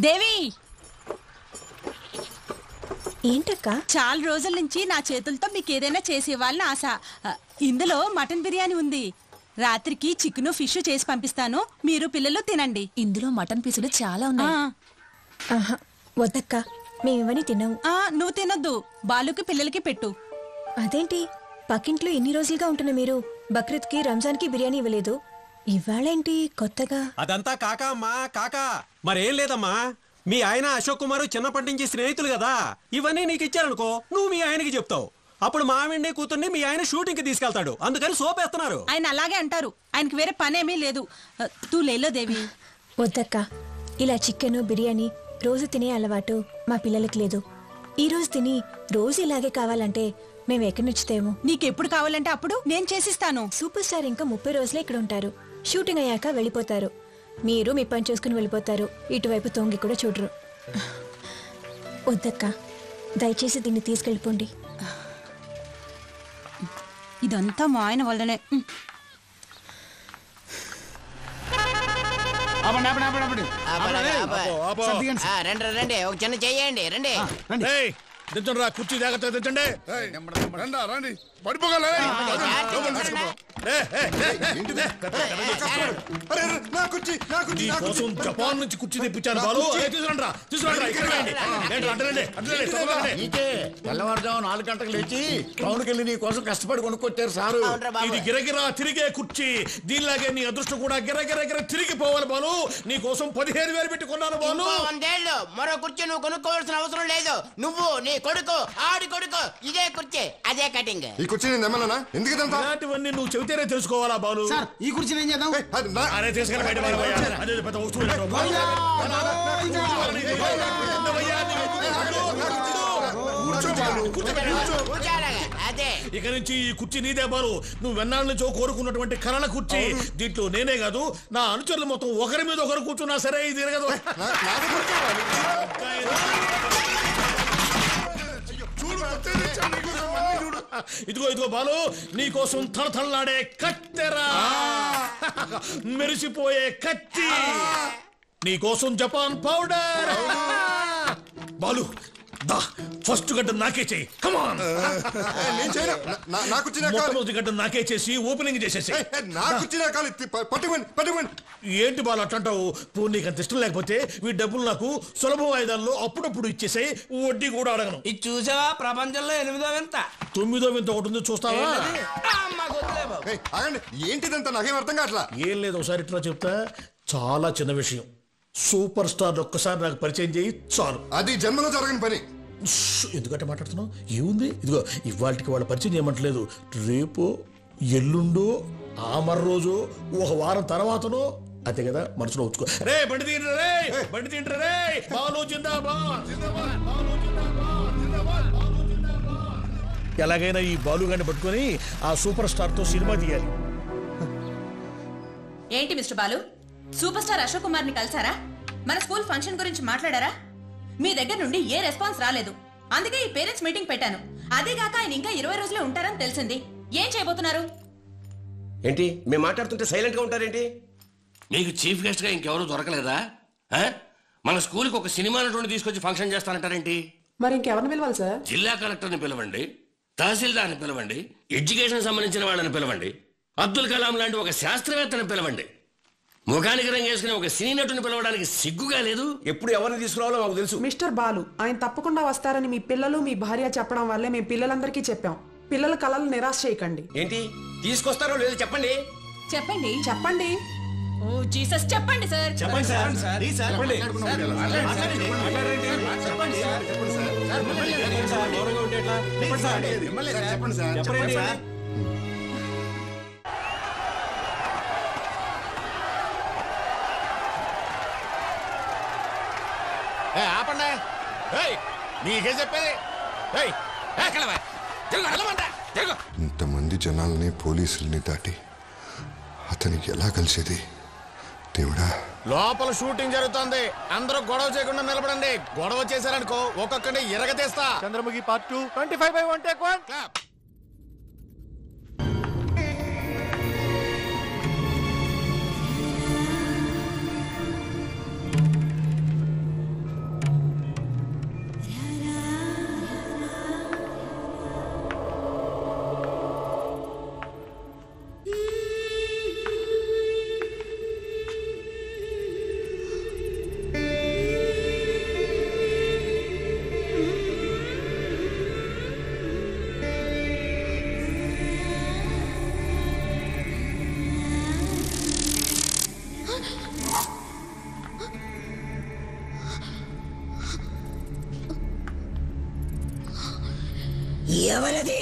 దేవి, ఏంటక్క? చాలా రోజుల నుంచి నా చేతులతో మీకు ఏదైనా చేసి ఇవ్వాలని ఆశ. ఇందులో మటన్ బిర్యానీ ఉంది. రాత్రికి చికెన్ ఫిష్ చేసి పంపిస్తాను, మీరు పిల్లలు తినండి. ఇందులో మటన్ పీసులు చాలా ఉన్నాయి. ఆహా, వద్దక్క, మేమివని తినవు. నువ్వు తినొద్దు, బాలుకి పిల్లలకి పెట్టు. అదేంటి, పక్కింట్లో ఎన్ని రోజులుగా ఉంటున్న మీరు బక్రీద్కి రంజాన్కి బిర్యానీ ఇవ్వలేదు, ఇవాళేంటి కొత్తగా? అదంతా కాకా అమ్మా, కాకా. మరేం లేదమ్మా, మీ ఆయన అశోక్ కుమార్ చిన్నప్పటి నుంచి స్నేహితులు కదా, ఇవన్నీ నీకు ఇచ్చారనుకో, నువ్వు మీ ఆయనకి చెప్తావు. అప్పుడు మావిడిని కూతుర్ని మీ ఆయన షూటింగ్ కి తీసుకెళ్తాడు, అందుకని సోపేస్తున్నారు. ఆయన అలాగే అంటారు, ఆయనకి వేరే పనేమీ లేదు. తూ లేలో దేవి. వద్దక్క, ఇలా చికెన్ బిర్యానీ రోజు తినే అలవాటు మా పిల్లలకి లేదు. ఈ రోజు తిని రోజు ఇలాగే కావాలంటే మేము ఎక్కడి నుంచి తేము? నీకెప్పుడు కావాలంటే అప్పుడు నేను చేసిస్తాను. సూపర్ స్టార్ ఇంకా 30 రోజులే ఇక్కడ ఉంటారు. షూటింగ్ అయ్యాక వెళ్ళిపోతారు. మీరు మీ పని చూసుకుని వెళ్ళిపోతారు, ఇటువైపు తొంగి కూడా చూడరు. వద్దక్క, దయచేసి దీన్ని తీసుకెళ్ళిపోండి. ఇదంతా మా ఆయన వల్లనే. రండి, ఒక చిన్న చెయ్యండి. రండి, దించండి రా, కుర్చీ జాగ్రత్తగా దించండి. జపాన్ నుంచి కుర్చీ తెప్పించాను బాలు, తెల్లవారుజాము 4 గంటలకు లేచి టౌన్కి వెళ్ళి నీ కోసం కష్టపడి కొనుక్కొచ్చారు సారు. ఇది గిరగిరా తిరిగే కుర్చీ, దీనిలాగే నీ అదృష్టం కూడా గిరగిర తిరిగిపోవాలి బాలు. నీ కోసం 15,000 పెట్టి కొన్నాను బాలు. మరో కుర్చీ నువ్వు కొనుక్కోవాల్సిన అవసరం లేదు. నువ్వు, నీ కొడుకు, ఆడి కొడుకు, ఇదే కుర్చీ, అదే కటింగ్. ఈ కుర్చీ ఇలాంటివన్నీ నువ్వు చెబితేనే తెలుసుకోవాలా బాలు. ఈ కుర్చీ ఏం చేద్దాం? అరే తీసుకెళ్ళి బయట అదే పెద్ద వస్తువు. ఇక నుంచి ఈ కుర్చీ నీదే బాలు. నువ్వు వెన్నాళ్ళ నుంచో కోరుకున్నటువంటి కరణ కుర్చీ. దీంట్లో నేనే కాదు, నా అనుచరులు మొత్తం ఒకరి మీద ఒకరు కూర్చున్నా సరే ఇది తిరగదు. ఇదిగో బాలు, నీకోసం తలతల్లాడే కత్తెరా, మెరిసిపోయే కత్తి, నీకోసం జపాన్ పౌడర్. బాలు దా, ఫస్ట్ గడ్డ నాకే చెయ్యి. కమాన్, మొట్టమొదటి గడ్డ నాకే చేసి ఓపెనింగ్ చేసేసి. ఏంటి బాలు అట్లంటావు? నీకు అంత ఇష్టం లేకపోతే వీటి డబ్బులు నాకు సులభ వాయిదాల్లో అప్పుడప్పుడు ఇచ్చేసాయి, వడ్డీ కూడా అడగను. ఇది చూసావా, ప్రపంచంలో 8వ వింత. 9వ వింత ఒకటి ఉంది, చూస్తావా? ఏంటిదంతా నాకేం అర్థం కావట్లా. ఏం లేదు, ఒకసారి ఇట్లా చెప్తా. చాలా చిన్న విషయం, సూపర్ స్టార్ ఒక్కసారి నాకు పరిచయం చేయి చాలు. అది జన్మలో జరగని పని. ఎందుకంటే మాట్లాడుతున్నావు? ఏముంది, ఇదిగో ఇవాళకి వాళ్ళ పరిచయం చేయమంటలేదు. రేపు, ఎల్లుండో, ఆ మర్ర రోజు, ఒక వారం తర్వాతనో, అంతే కదా, మనసులో ఉంచుకో. రే బండి తీయండి, రే బండి తీయండి, రే బాలు జిందాబాద్. ఎలాగైనా ఈ బాలుగాన్ని పట్టుకొని ఆ సూపర్ స్టార్ తో సినిమా తీయాలి. ఏంటి mister Balu, super star Ashok Kumar ని కలిసారా? మన స్కూల్ ఫంక్షన్ గురించి మాట్లాడారా? మీ దగ్గర నుండి ఏ రెస్పాన్స్ రాలేదు, అందుకే ఈ పేరెంట్స్ మీటింగ్ పెట్టాను. అదేగాక ఆయన ఇంకా 20 రోజులే ఉంటారని తెలిసింది. ఏం చేయబోతున్నారు? ఏంటి మేము మాట్లాడుతుంటే సైలెంట్ గా ఉంటారేంటి? మీకు చీఫ్ గెస్ట్ గా ఇంకెవరూ దొరకలేదా? మన స్కూల్కి ఒక సినిమా నటుడిని తీసుకొచ్చి ఫంక్షన్ చేస్తానంటారేంటి? మరి ఇంకెవరిని పిలవాలి సార్? జిల్లా కలెక్టర్ని పిలవండి, తహసీల్దార్ని పిలవండి, ఎడ్యుకేషన్ సంబంధించిన వాళ్ళని పిలవండి, అబ్దుల్ కలాం లాంటి ఒక శాస్త్రవేత్తని పిలవండి. ముఖానికి రంగేసుకుని ఒక సినీ నటుని పిలవడానికి సిగ్గుగా లేదు? ఎప్పుడు ఎవరిని తీసుకురావాలో మాకు తెలుసు. మిస్టర్ బాలు, ఆయన తప్పకుండా వస్తారని మీ పిల్లలు మీ భార్య చెప్పడం వల్లే మేము పిల్లలందరికీ చెప్పాం. పిల్లల కలలు నిరాశ చేయకండి. ఏంటి తీసుకొస్తారో లేదో చెప్పండి. చెప్పండి చెప్పండి. ఓ జీసస్, చెప్పండి సార్. చెప్పండి సార్. ఆపండి, నీకే చెప్పేది. ఇంతమంది జనాల్ని పోలీసుల్ని దాటి అతనికి ఎలా కలిసేది దేవుడా? లోపల షూటింగ్ జరుగుతోంది, అందరూ గొడవ చేయకుండా నిలబడండి. గొడవ చేశారనుకో ఒక్కొక్కడిని ఎరగతీస్తా. Chandramukhi part 2 25/1 take 1 clap. ఉన్నది.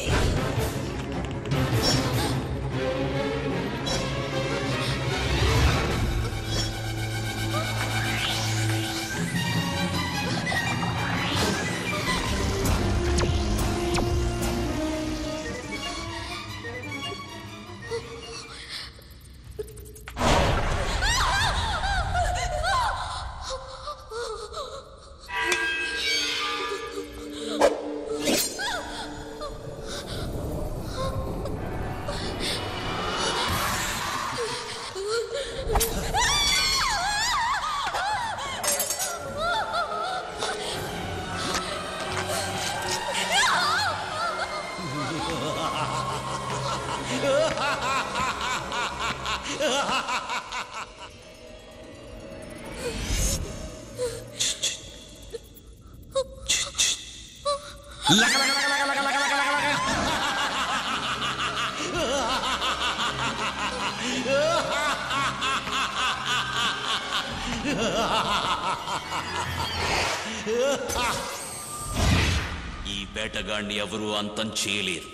ఈ వేటగాడిని ఎవరూ అంతం చేయలేరు.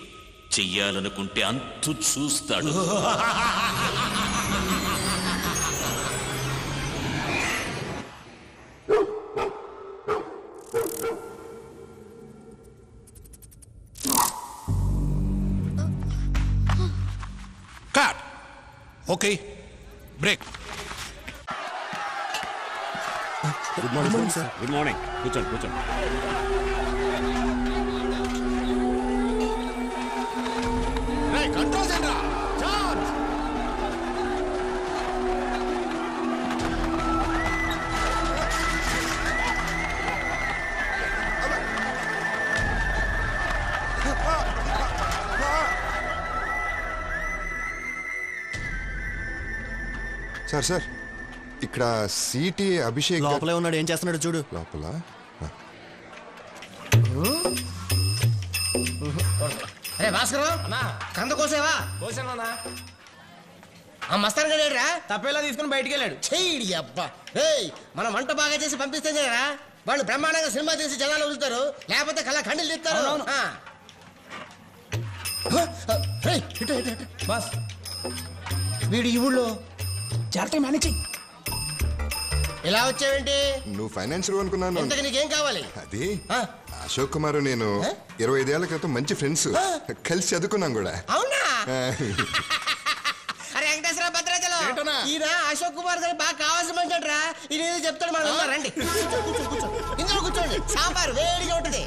చెయ్యాలనుకుంటే అంతు చూస్తాడు. Cut. Okay, break. Good morning sir. Good morning. కూర్చోండి కూర్చోండి. Control centre charge. Sir sir, ఇక్కడ సిటీ అభిషేక్ లోపలే ఉన్నాడు. ఏం చేస్తున్నాడు చూడు. లోపల అరే భాస్కర్, కంద కోసేవా? కోసానా? ఆ మస్తాన్ గడేడ్రా తప్పేలా తీసుకుని బయటికి వెళ్ళాడు. చెయ్యి అబ్బా. ఏయ్, మనం వంట బాగా చేసి పంపిస్తేనేరా వాళ్ళు బ్రహ్మాండంగా సినిమా తీసి జనాలు వదులుతారు, లేకపోతే కళ ఖండిలు తీస్తారు. బాస్, వీడు ఈ ఊళ్ళో జాగ్రత్త మేనేజ్. ఇలా వచ్చావేంటి? నువ్వు ఫైనాన్షియల్ అనుకున్నాను. ఇంతకు నీకేం కావాలి? అది అశోక్ కుమార్ నేను 25 ఏళ్ల క్రితం మంచి ఫ్రెండ్స్, కలిసి చదువుకున్నాం కూడా. అవునా? అరే వెంకటేశ్వర భద్రాచలం, ఈయన అశోక్ కుమార్ గారు బాగా కావాల్సిన మంచి అంటారా. ఈయన ఏదో చెప్తాడు, మనం రండి. ఇందులో కూర్చోండి, సాంబార్ వేడిగా ఉంటుంది.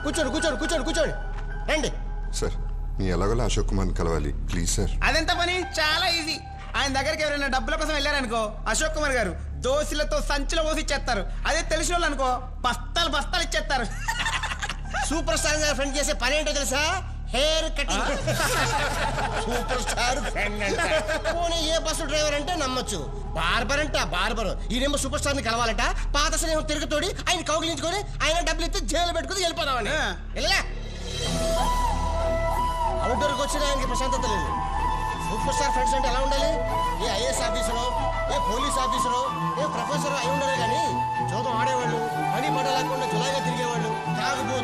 కూర్చోండి కూర్చోండి కూర్చోండి కూర్చోండి, రండి. సార్, మీ ఎలాగోలా అశోక్ కుమార్ని కలవాలి ప్లీజ్ సార్. అదెంత పని? చాలా ఈజీ. ఆయన దగ్గరికి ఎవరైనా డబ్బుల కోసం వెళ్ళారనుకో, అశోక్ కుమార్ గారు దోశలతో సంచిలో పోసి ఇచ్చేస్తారు. అదే తెలిసిన వాళ్ళు అనుకో, బస్తాలు బస్తాలు ఇచ్చేస్తారు. సూపర్ స్టార్ గారు ఫ్రెండ్ చేసే పని ఏంటో తెలుసా? Hair cutting. Super star friend అంటే పోనీ ఏ బస్సు డ్రైవర్ అంటే నమ్మొచ్చు. బార్బర్ అంటే బార్బర్. ఈయనేమో సూపర్ స్టార్ ని కలవాలట. పాత స్నేహం తిరుగుతోడి ఆయన కౌగిలించుకొని ఆయన డబ్బులు ఇస్తే జైలు పెట్టుకుని వెళ్ళిపోదామని. వెళ్ళలే, అవుట్డోర్కి వచ్చిన ఆయనకి ప్రశాంతత లేదు. సూపర్ స్టార్ ఫ్రెండ్స్ అంటే ఎలా ఉండాలి? ఏ ఐఏఎస్ ఆఫీసరో, ఏ పోలీస్ ఆఫీసరో, ఏ ప్రొఫెసర్ అయి ఉండాలి. కానీ చోదం ఆడేవాళ్ళు, పని పడ లేకుండా జులాయిగా తిరిగేవాళ్ళు, తాగుబోతు